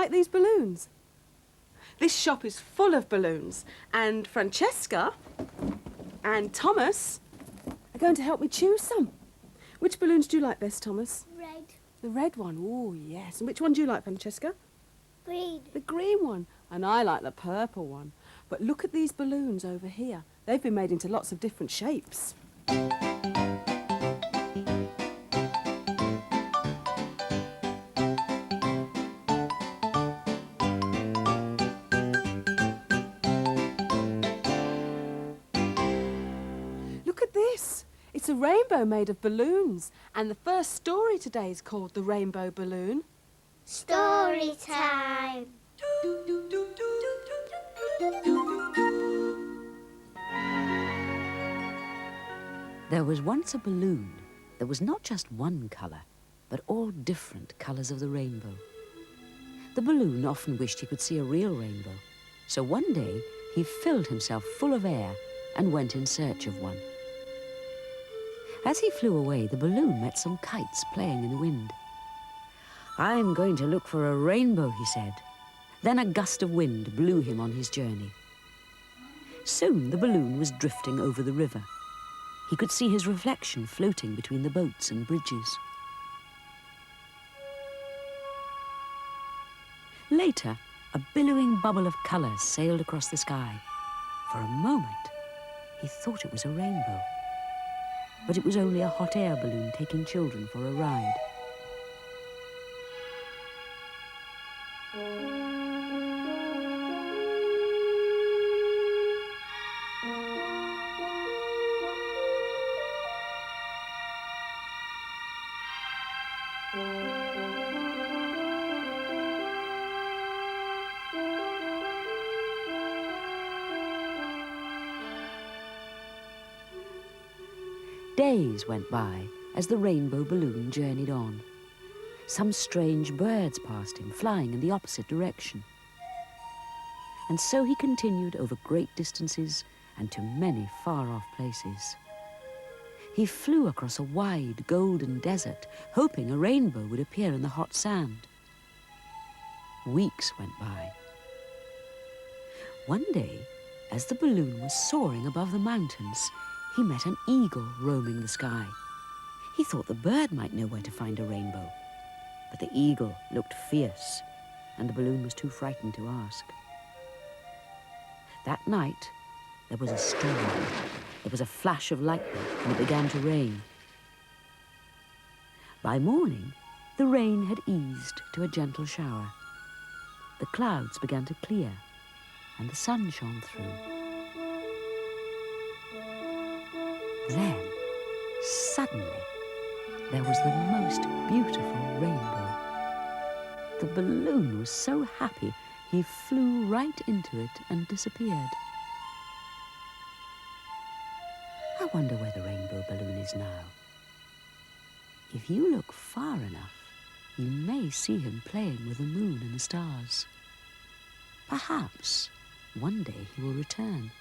like these balloons? This shop is full of balloons, and Francesca and Thomas are going to help me choose some. Which balloons do you like best, Thomas? Red. The red one, oh yes. And which one do you like, Francesca? Green. The green one. And I like the purple one. But look at these balloons over here. They've been made into lots of different shapes. Look at this. It's a rainbow made of balloons. And the first story today is called The Rainbow Balloon. Storytime. There was once a balloon that was not just one colour, but all different colours of the rainbow. The balloon often wished he could see a real rainbow, so one day he filled himself full of air and went in search of one. As he flew away, the balloon met some kites playing in the wind. "I'm going to look for a rainbow," he said. Then a gust of wind blew him on his journey. Soon the balloon was drifting over the river. He could see his reflection floating between the boats and bridges. Later, a billowing bubble of colours sailed across the sky. For a moment, he thought it was a rainbow. But it was only a hot air balloon taking children for a ride. Days went by as the rainbow balloon journeyed on. Some strange birds passed him, flying in the opposite direction. And so he continued over great distances and to many far-off places. He flew across a wide, golden desert, hoping a rainbow would appear in the hot sand. Weeks went by. One day, as the balloon was soaring above the mountains, he met an eagle roaming the sky. He thought the bird might know where to find a rainbow, but the eagle looked fierce, and the balloon was too frightened to ask. That night, there was a storm. There was a flash of lightning, and it began to rain. By morning, the rain had eased to a gentle shower. The clouds began to clear, and the sun shone through. Then, suddenly, there was the most beautiful rainbow. The balloon was so happy, he flew right into it and disappeared. I wonder where the rainbow balloon is now. If you look far enough, you may see him playing with the moon and the stars. Perhaps one day he will return.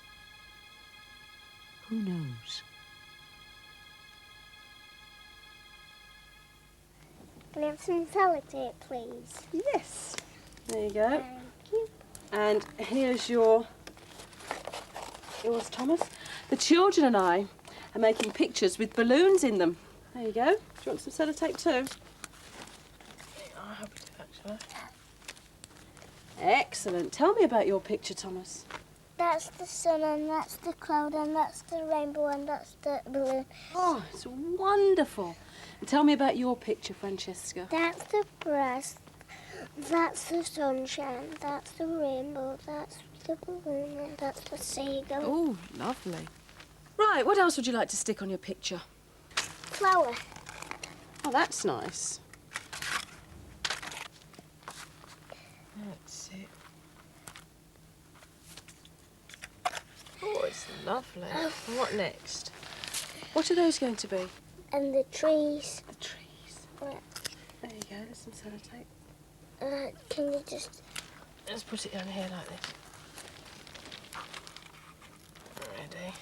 Who knows? Can I have some sellotape, please? Yes. There you go. Thank you. And here's yours, Thomas. The children and I are making pictures with balloons in them. There you go. Do you want some sellotape too? I'm happy to, actually. Excellent. Tell me about your picture, Thomas. That's the sun, and that's the cloud, and that's the rainbow, and that's the balloon. Oh, it's wonderful. And tell me about your picture, Francesca. That's the grass, that's the sunshine, that's the rainbow, that's the balloon, and that's the seagull. Oh, lovely. Right, what else would you like to stick on your picture? Flower. Oh, that's nice. That's it. Oh, it's lovely. And what next? What are those going to be? And the trees. The trees. Yeah. There you go, there's some sellotape. Can you just... Let's put it down here like this. Ready.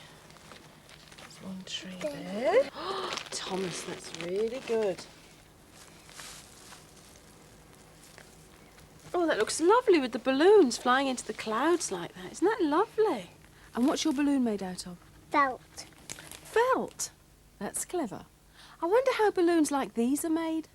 There's one tree there. Thomas, that's really good. Oh, Oh, that looks lovely with the balloons flying into the clouds like that. Isn't that lovely? And what's your balloon made out of? Felt. Felt. That's clever. I wonder how balloons like these are made.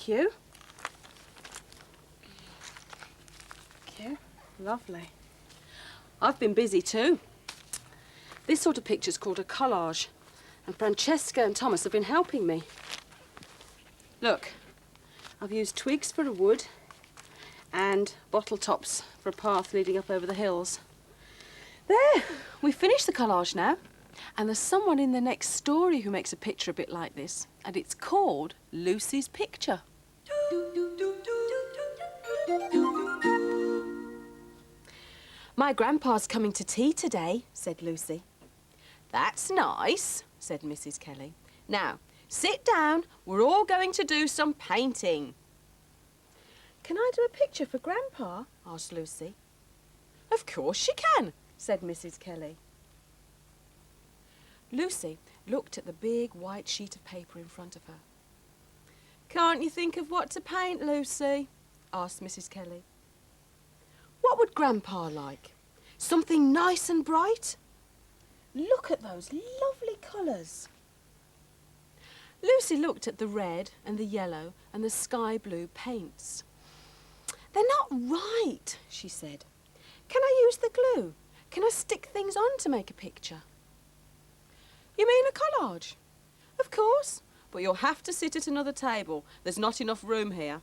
Thank you. Thank you. Lovely. I've been busy too. This sort of picture's called a collage, and Francesca and Thomas have been helping me. Look, I've used twigs for a wood and bottle tops for a path leading up over the hills. There, we've finished the collage now, and there's someone in the next story who makes a picture a bit like this, and it's called Lucy's Picture. My grandpa's coming to tea today, said Lucy. That's nice, said Mrs. Kelly. Now, sit down, we're all going to do some painting. Can I do a picture for Grandpa? Asked Lucy. Of course she can, said Mrs. Kelly. Lucy looked at the big white sheet of paper in front of her. Can't you think of what to paint, Lucy? Asked Mrs. Kelly. What would Grandpa like? Something nice and bright? Look at those lovely colours. Lucy looked at the red and the yellow and the sky blue paints. They're not right, she said. Can I use the glue? Can I stick things on to make a picture? You mean a collage? Of course, but you'll have to sit at another table. There's not enough room here.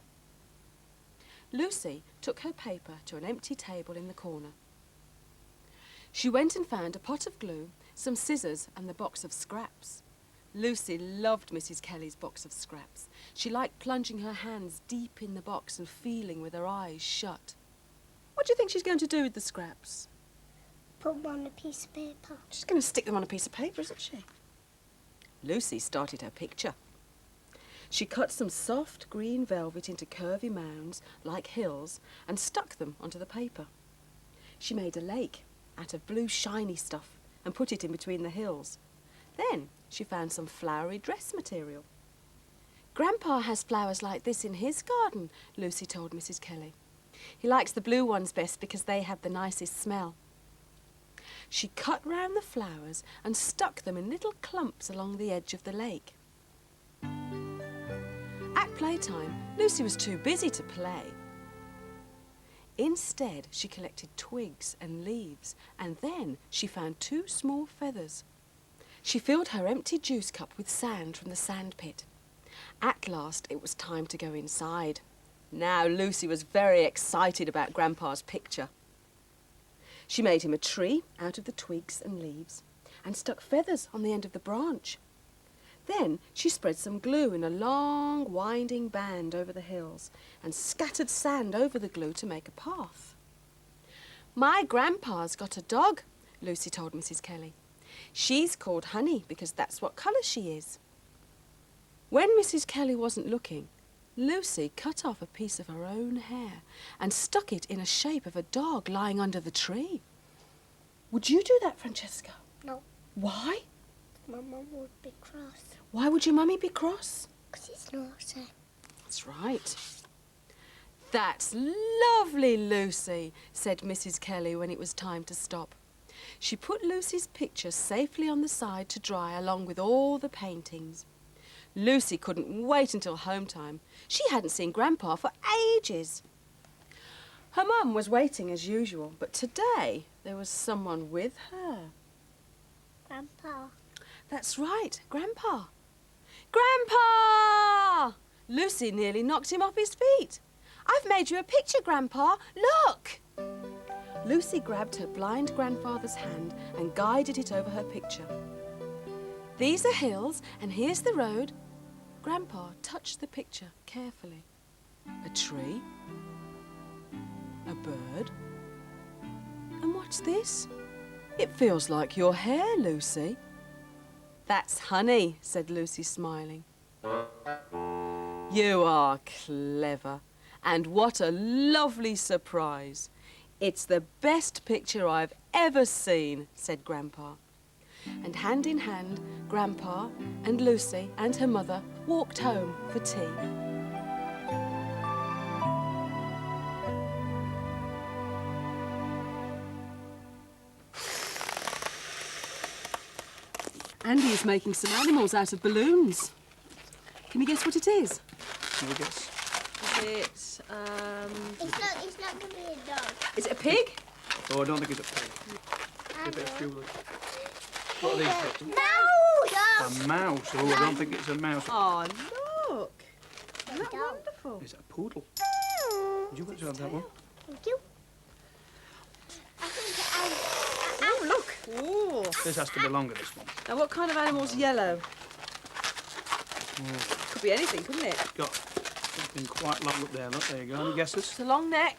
Lucy took her paper to an empty table in the corner. She went and found a pot of glue, some scissors and the box of scraps. Lucy loved Mrs. Kelly's box of scraps. She liked plunging her hands deep in the box and feeling with her eyes shut. What do you think she's going to do with the scraps? Put them on a piece of paper. She's going to stick them on a piece of paper, isn't she? Lucy started her picture. She cut some soft green velvet into curvy mounds, like hills, and stuck them onto the paper. She made a lake out of blue shiny stuff and put it in between the hills. Then she found some flowery dress material. Grandpa has flowers like this in his garden, Lucy told Mrs. Kelly. He likes the blue ones best because they have the nicest smell. She cut round the flowers and stuck them in little clumps along the edge of the lake. At playtime, Lucy was too busy to play. Instead, she collected twigs and leaves, and then she found 2 small feathers. She filled her empty juice cup with sand from the sand pit. At last, it was time to go inside. Now Lucy was very excited about Grandpa's picture. She made him a tree out of the twigs and leaves and stuck feathers on the end of the branch. Then she spread some glue in a long, winding band over the hills and scattered sand over the glue to make a path. My grandpa's got a dog, Lucy told Mrs. Kelly. She's called Honey because that's what colour she is. When Mrs. Kelly wasn't looking, Lucy cut off a piece of her own hair and stuck it in a shape of a dog lying under the tree. Would you do that, Francesca? No, Why? my mum would be cross. Why would your mummy be cross? 'Cause it's naughty. That's right. That's lovely, Lucy, said Mrs. Kelly when it was time to stop. She put Lucy's picture safely on the side to dry along with all the paintings. Lucy couldn't wait until home time. She hadn't seen Grandpa for ages. Her mum was waiting as usual, but today there was someone with her. Grandpa. That's right, Grandpa. Grandpa! Lucy nearly knocked him off his feet. I've made you a picture, Grandpa. Look! Lucy grabbed her blind grandfather's hand and guided it over her picture. These are hills, and here's the road. Grandpa touched the picture carefully. A tree. A bird. And what's this? It feels like your hair, Lucy. That's honey, said Lucy, smiling. You are clever. And what a lovely surprise. It's the best picture I've ever seen, said Grandpa. And hand in hand, Grandpa and Lucy and her mother walked home for tea. Andy is making some animals out of balloons. Can you guess what it is? Can you guess? Is it, It's not going to be a dog. is it a pig? Oh, I don't think it's a pig. Give it a few look. What are these? No! A mouse. Oh, I don't think it's a mouse. Oh, look. Isn't that Dog. wonderful? Is it a poodle? Would you want to have that one? Thank you. I think Oh, look. Ooh. This has to be longer, this one. Now, what kind of animal's yellow? Could be anything, couldn't it? Got something quite long up there. Look, there you go. Any guesses? It's a long neck.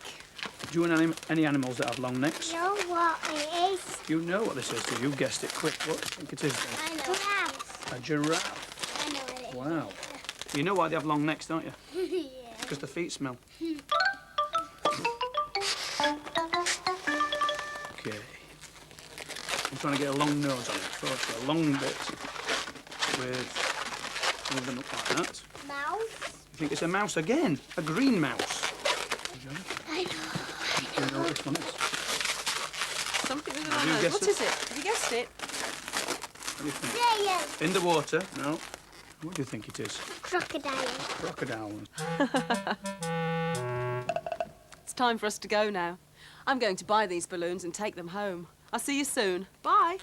Do you know any animals that have long necks? you know what it is. You know what this is because you guessed it quick. What do you think it is then? I know. A giraffe. I know what it is. Wow. You know why they have long necks, don't you? Yeah. Because the feet smell. Okay. I'm trying to get a long nose on it. So a long bit with moving up like that. Mouse. You think it's a mouse again? A green mouse? I know. Do you know what this one is? Something with a Have long you nose. guessed What it? is it? Have you guessed it? What do you think? Yeah. In the water? No. What do you think it is? Crocodile. Crocodile. It's time for us to go now. I'm going to buy these balloons and take them home. I'll see you soon. Bye.